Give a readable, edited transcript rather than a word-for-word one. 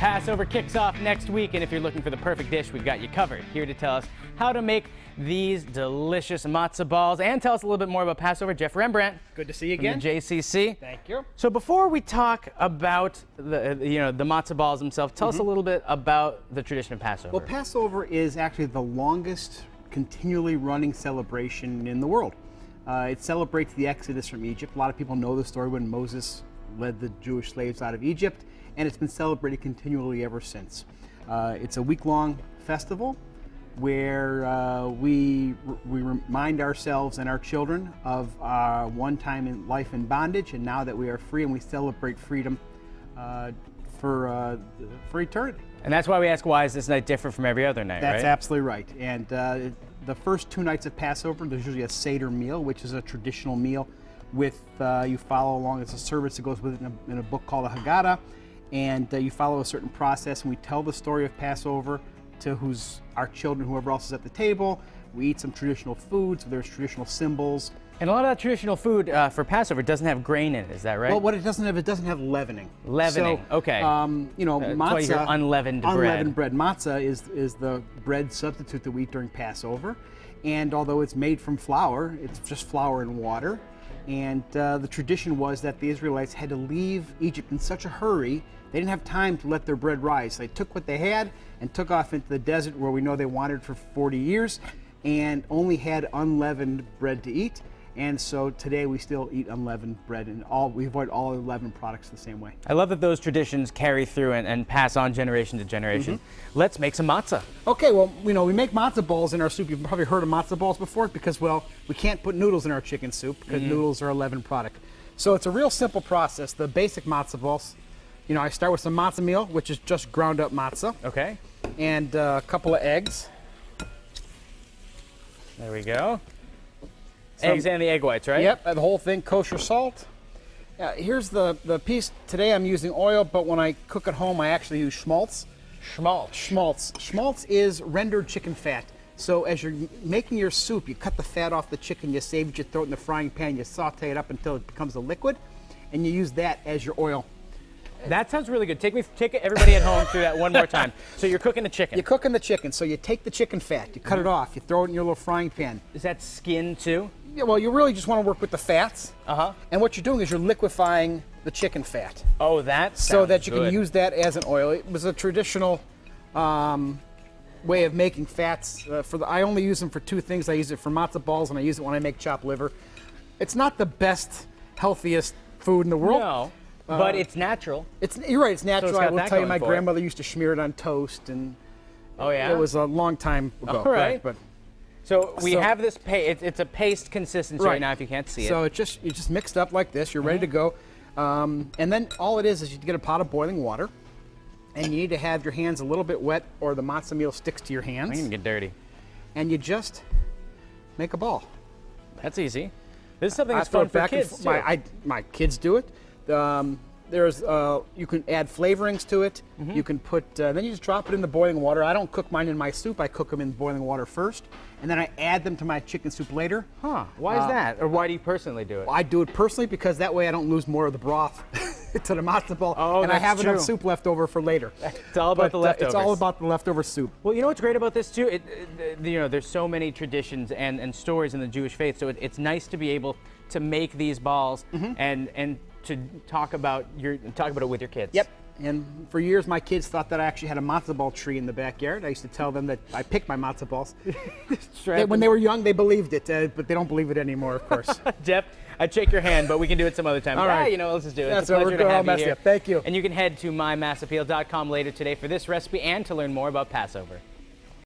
Passover kicks off next week, and if you're looking for the perfect dish, we've got you covered. Here to tell us how to make these delicious matzah balls and tell us a little bit more about Passover, Jeff Rembrant. Good to see you again. From the JCC. Thank you. So before we talk about the matzah balls themselves, tell us a little bit about the tradition of Passover. Well, Passover is actually the longest continually running celebration in the world. It celebrates the Exodus from Egypt. A lot of people know the story when Moses led the Jewish slaves out of Egypt, and it's been celebrated continually ever since. It's a week-long festival where we remind ourselves and our children of our one time in life in bondage, and now that we are free, and we celebrate freedom for eternity. And that's why we ask, why is this night different from every other night, That's right? absolutely right. And the first 2 nights of Passover, there's usually a Seder meal, which is a traditional meal with, you follow along, it's a service that goes with it in a book called a Haggadah, and you follow a certain process, and we tell the story of Passover to our children, whoever else is at the table. We eat some traditional foods, so there's traditional symbols. And a lot of that traditional food for Passover doesn't have grain in it, is that right? Well, what it doesn't have leavening. Leavening, so, okay. Matzah, why you hear unleavened bread. Matzah is the bread substitute that we eat during Passover. And although it's made from flour, it's just flour and water. And the tradition was that the Israelites had to leave Egypt in such a hurry, they didn't have time to let their bread rise. They took what they had and took off into the desert, where we know they wandered for 40 years and only had unleavened bread to eat. And so today we still eat unleavened bread, and we avoid all leavened products the same way. I love that those traditions carry through and pass on generation to generation. Let's make some matzah. Okay, well, we make matzah balls in our soup. You've probably heard of matzah balls before because, well, we can't put noodles in our chicken soup because noodles are a leavened product. So it's a real simple process. The basic matzah balls, I start with some matzah meal, which is just ground up matzah. Okay. And a couple of eggs. There we go. Eggs and the egg whites, right? Yep, the whole thing, kosher salt. Here's the piece. Today I'm using oil, but when I cook at home, I actually use schmaltz. Schmaltz is rendered chicken fat. So as you're making your soup, you cut the fat off the chicken, you save it, you throw it in the frying pan, you saute it up until it becomes a liquid, and you use that as your oil. That sounds really good. Take everybody at home through that one more time. So you're cooking the chicken. You're cooking the chicken, so you take the chicken fat, you cut it off, you throw it in your little frying pan. Is that skin too? Yeah, well, you really just want to work with the fats. And what you're doing is you're liquefying the chicken fat. Oh, that sounds so that you good. can use that as an oil. It was a traditional way of making fats. I only use them for 2 things. I use it for matzah balls, and I use it when I make chopped liver. It's not the best, healthiest food in the world. No, but it's natural. You're right, it's natural. So I will tell you, my for grandmother used to smear it on toast, and oh yeah, it was a long time ago. All right. But so we have this paste. It's a paste consistency right now, if you can't see it. So it's just mixed up like this. You're ready to go. And then all it is you get a pot of boiling water, and you need to have your hands a little bit wet, or the matzah meal sticks to your hands. I'm gonna get dirty. And you just make a ball. That's easy. This is something that's fun for kids too. My kids do it. You can add flavorings to it. You can put, then you just drop it in the boiling water. I don't cook mine in my soup. I cook them in boiling water first, and then I add them to my chicken soup later. Huh? Why is that? Or why do you personally do it? I do it personally because that way I don't lose more of the broth to the matzah ball, and I have enough soup left over for later. It's all about the leftovers. It's all about the leftover soup. Well, you know what's great about this too? There's so many traditions and stories in the Jewish faith, so it's nice to be able to make these balls and to talk about it with your kids. Yep. And for years, my kids thought that I actually had a matzah ball tree in the backyard. I used to tell them that I picked my matzah balls. When they were young, they believed it, but they don't believe it anymore, of course. Jeff, I'd shake your hand, but we can do it some other time. All right. Let's just do it. That's it's a pleasure to have you here. Thank you. And you can head to mymassappeal.com later today for this recipe and to learn more about Passover.